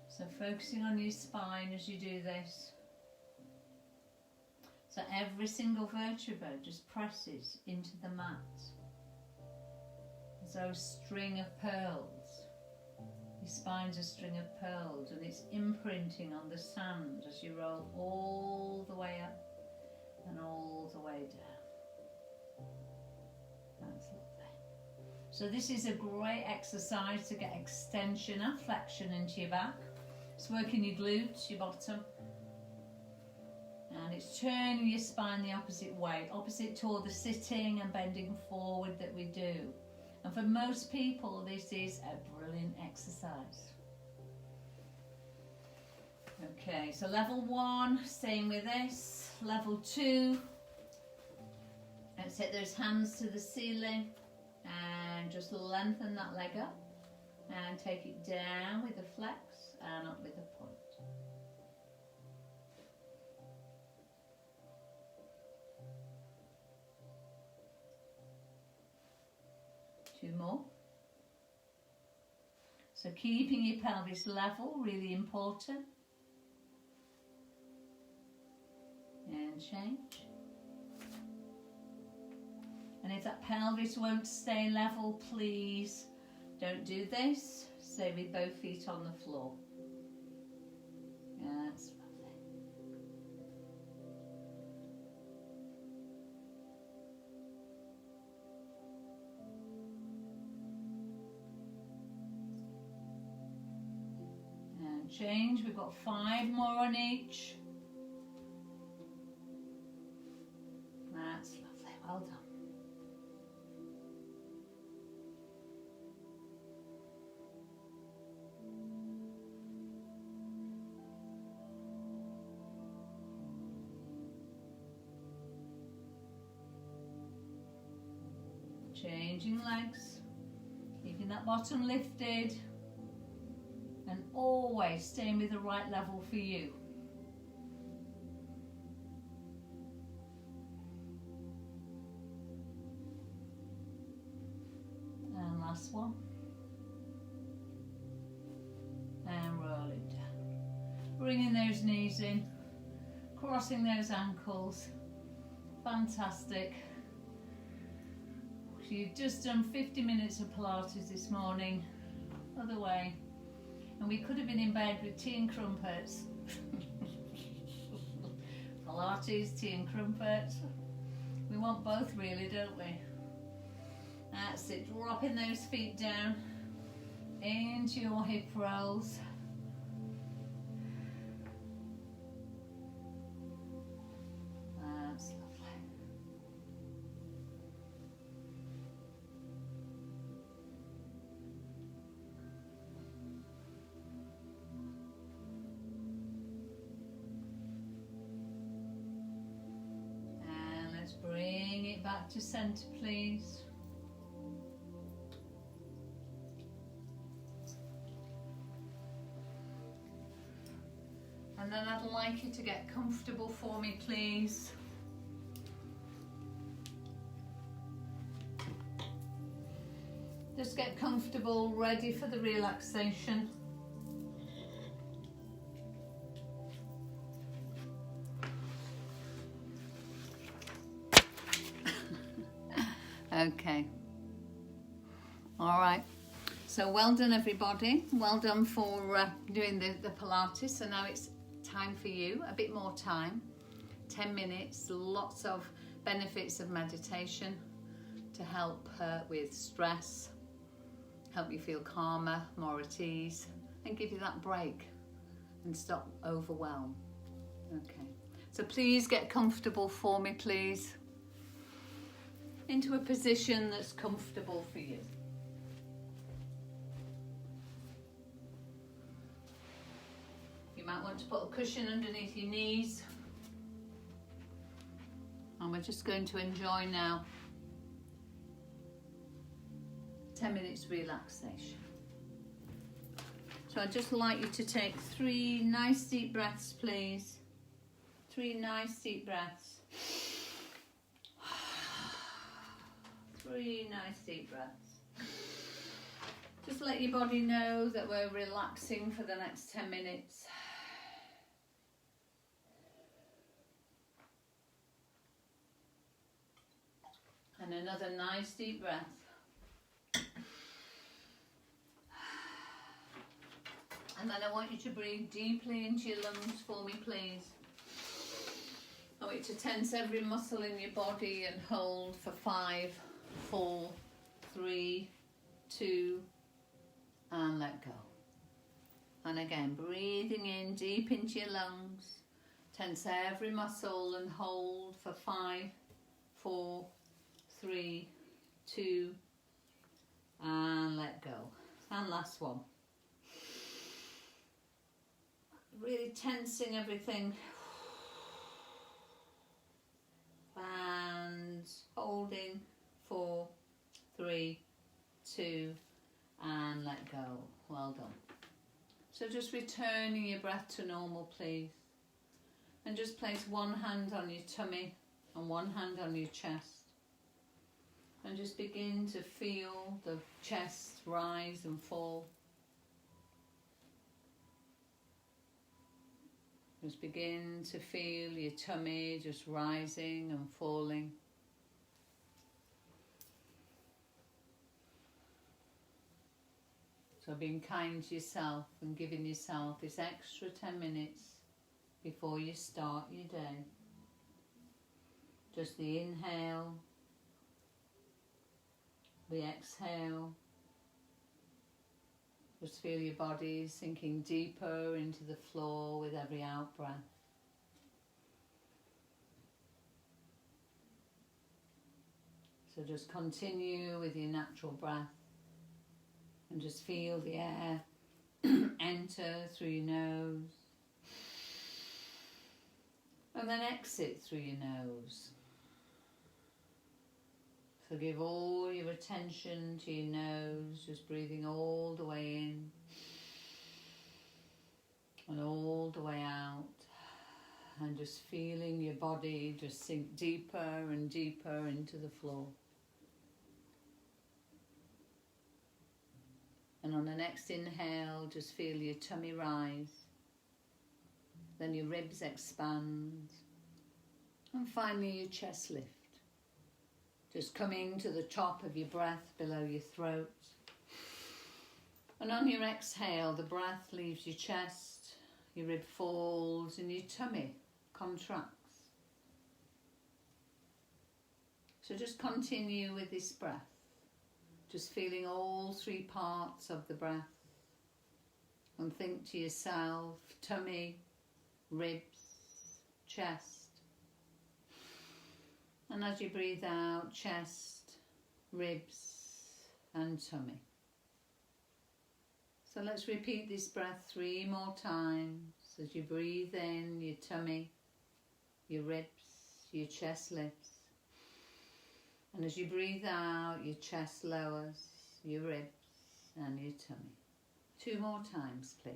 So focusing on your spine as you do this. So every single vertebra just presses into the mat. As though a string of pearls. Your spine's a string of pearls and it's imprinting on the sand as you roll all the way up and all the way down. That's lovely. So this is a great exercise to get extension and flexion into your back. It's working your glutes, your bottom. And it's turning your spine the opposite way, opposite toward the sitting and bending forward that we do. And for most people, this is a brilliant exercise. Okay, so level 1, same with this. Level 2, let's take those hands to the ceiling and just lengthen that leg up and take it down with a flex and up with a point. 2 more. So keeping your pelvis level, really important. And change. And if that pelvis won't stay level, please don't do this. Stay with both feet on the floor. That's lovely. And change. We've got 5 more on each. That's lovely. Well done. Changing legs, keeping that bottom lifted, and always staying with the right level for you. And last one. And roll it down. Bringing those knees in, crossing those ankles. Fantastic. You've just done 50 minutes of Pilates this morning, other way, and we could have been in bed with tea and crumpets. Pilates, tea and crumpets. We want both really, don't we? That's it, dropping those feet down into your hip rolls. That's lovely. Bring it back to centre, please. And then I'd like you to get comfortable for me, please. Just get comfortable, ready for the relaxation. Okay. All right. So well done, everybody. Well done for doing the Pilates. So now it's time for you, a bit more time. 10 minutes, lots of benefits of meditation to help with stress, help you feel calmer, more at ease, and give you that break and stop overwhelm. Okay. So please get comfortable for me, please. Into a position that's comfortable for you. You might want to put a cushion underneath your knees. And we're just going to enjoy now 10 minutes relaxation. So I'd just like you to take 3 nice deep breaths, please. 3 nice deep breaths. 3 nice deep breaths. Just let your body know that we're relaxing for the next 10 minutes. And another nice deep breath. And then I want you to breathe deeply into your lungs for me, please. I want you to tense every muscle in your body and hold for 5, 4, 3, 2, and let go. And again, breathing in deep into your lungs. Tense every muscle and hold for 5, 4, 3, 2, and let go. And last one. Really tensing everything. And holding 4, 3, 2, and let go. Well done. So just returning your breath to normal, please. And just place one hand on your tummy and one hand on your chest. And just begin to feel the chest rise and fall. Just begin to feel your tummy just rising and falling. So being kind to yourself and giving yourself this extra 10 minutes before you start your day. Just the inhale, the exhale. Just feel your body sinking deeper into the floor with every out breath. So just continue with your natural breath and just feel the air enter through your nose and then exit through your nose. So give all your attention to your nose, just breathing all the way in and all the way out, and just feeling your body just sink deeper and deeper into the floor. And on the next inhale, just feel your tummy rise, then your ribs expand, and finally your chest lift. Just coming to the top of your breath below your throat. And on your exhale, the breath leaves your chest, your rib falls, and your tummy contracts. So just continue with this breath. Just feeling all 3 parts of the breath. And think to yourself, tummy, ribs, chest. And as you breathe out, chest, ribs, and tummy. So let's repeat this breath 3 more times. As you breathe in, your tummy, your ribs, your chest lifts. And as you breathe out, your chest lowers, your ribs, and your tummy. 2 more times, please.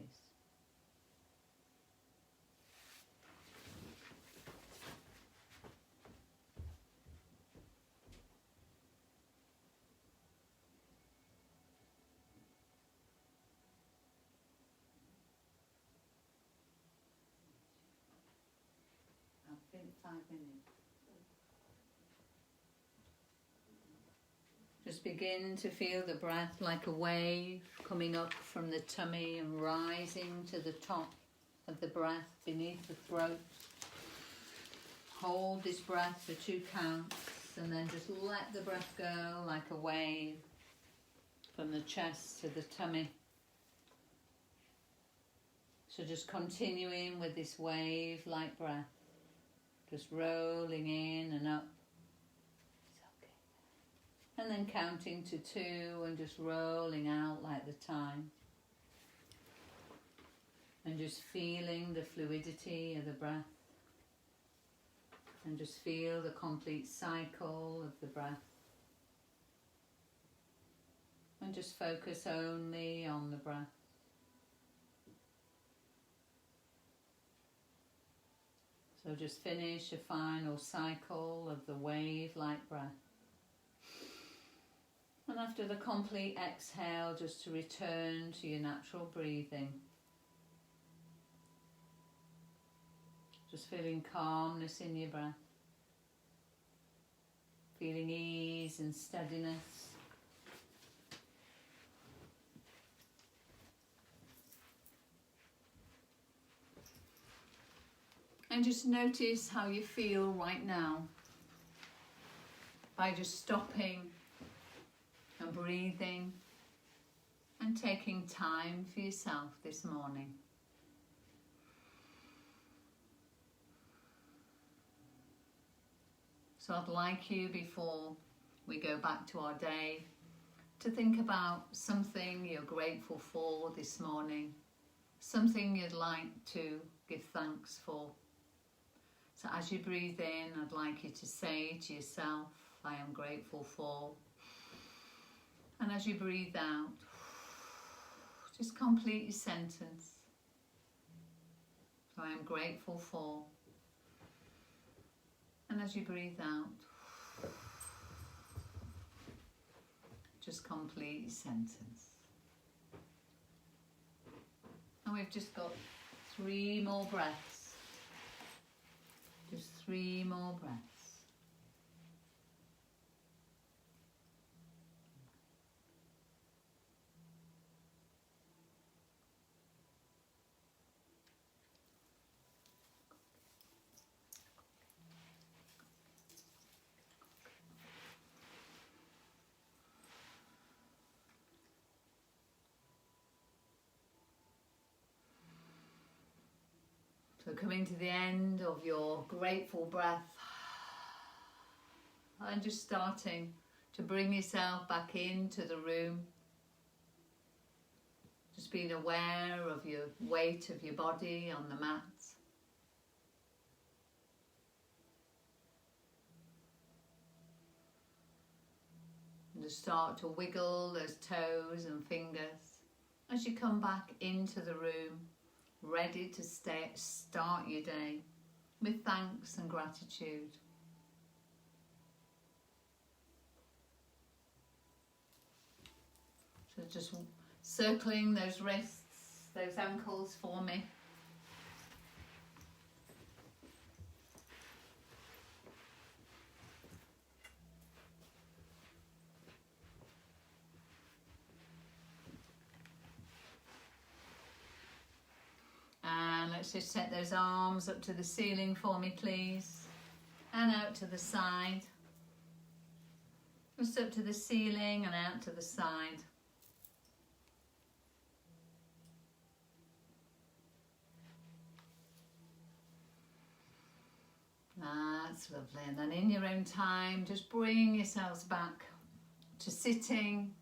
I think 5 minutes. Just begin to feel the breath like a wave coming up from the tummy and rising to the top of the breath beneath the throat. Hold this breath for 2 counts and then just let the breath go like a wave from the chest to the tummy. So just continuing with this wave-like breath, just rolling in and up. And then counting to 2 and just rolling out like the time. And just feeling the fluidity of the breath. And just feel the complete cycle of the breath. And just focus only on the breath. So just finish a final cycle of the wave-like breath. And after the complete exhale, just to return to your natural breathing. Just feeling calmness in your breath. Feeling ease and steadiness. And just notice how you feel right now by just stopping and breathing and taking time for yourself this morning. So I'd like you, before we go back to our day, to think about something you're grateful for this morning, something you'd like to give thanks for. So as you breathe in, I'd like you to say to yourself, I am grateful for. And as you breathe out, just complete your sentence. So I am grateful for. And as you breathe out, just complete your sentence. And we've just got 3 more breaths. Just 3 more breaths. So coming to the end of your grateful breath and just starting to bring yourself back into the room. Just being aware of your weight of your body on the mat. And just start to wiggle those toes and fingers as you come back into the room, ready to start your day with thanks and gratitude. So just circling those wrists, those ankles for me. And let's just set those arms up to the ceiling for me, please. And out to the side. Just up to the ceiling and out to the side. That's lovely. And then in your own time, just bring yourselves back to sitting,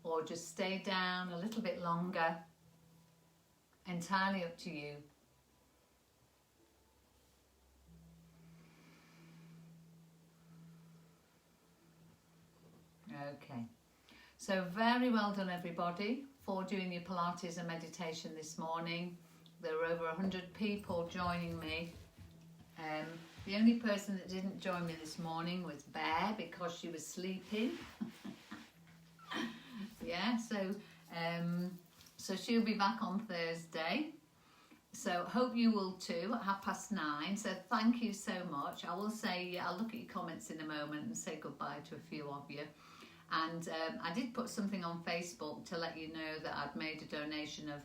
or just stay down a little bit longer. Entirely up to you. Okay, so very well done everybody for doing your Pilates and meditation this morning. There were over 100 people joining me. The only person that didn't join me this morning was Bear, because she was sleeping. Yeah, so she'll be back on Thursday. So hope you will too at 9:30. So thank you so much. I will say, I'll look at your comments in a moment and say goodbye to a few of you. And I did put something on Facebook to let you know that I'd made a donation of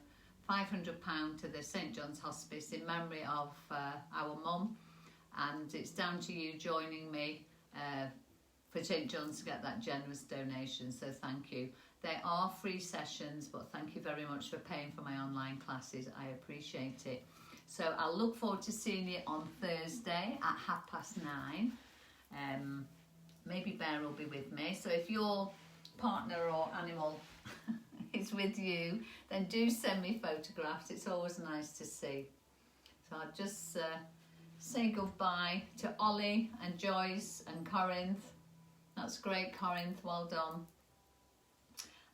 £500 to the St John's Hospice in memory of our mum. And it's down to you joining me for St John's to get that generous donation. So thank you. They are free sessions, but thank you very much for paying for my online classes. I appreciate it. So I'll look forward to seeing you on Thursday at 9:30. Maybe Bear will be with me. So if your partner or animal is with you, then do send me photographs. It's always nice to see. So I'll just say goodbye to Ollie and Joyce and Corinth. That's great, Corinth. Well done.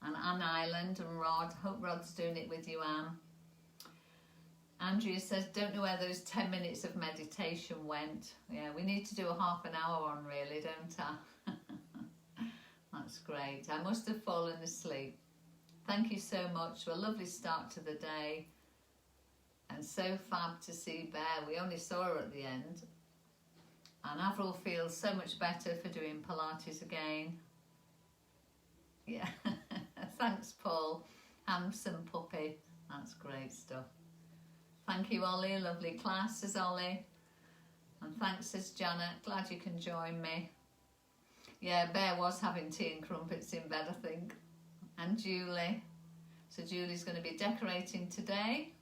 And Anne Island and Rod. Hope Rod's doing it with you, Anne. Andrea says, don't know where those 10 minutes of meditation went. Yeah, we need to do a half an hour on, really, don't I? That's great. I must have fallen asleep. Thank you so much for a lovely start to the day. And so fab to see Bear. We only saw her at the end. And Avril feels so much better for doing Pilates again. Yeah. Thanks, Paul. Handsome puppy. That's great stuff. Thank you, Ollie. Lovely class, says Ollie. And thanks, says Janet. Glad you can join me. Yeah, Bear was having tea and crumpets in bed, I think. And Julie. So Julie's going to be decorating today.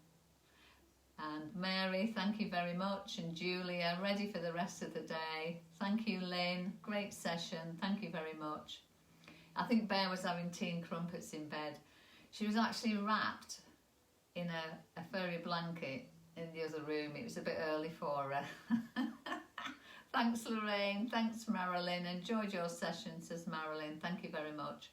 And Mary, thank you very much. And Julia, ready for the rest of the day. Thank you, Lynn. Great session. Thank you very much. I think Bear was having tea and crumpets in bed. She was actually wrapped in a furry blanket in the other room. It was a bit early for her. Thanks, Lorraine. Thanks, Marilyn. Enjoyed your session, says Marilyn. Thank you very much.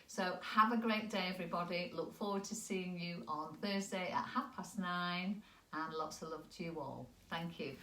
So have a great day, everybody. Look forward to seeing you on Thursday at 9:30, and lots of love to you all. Thank you.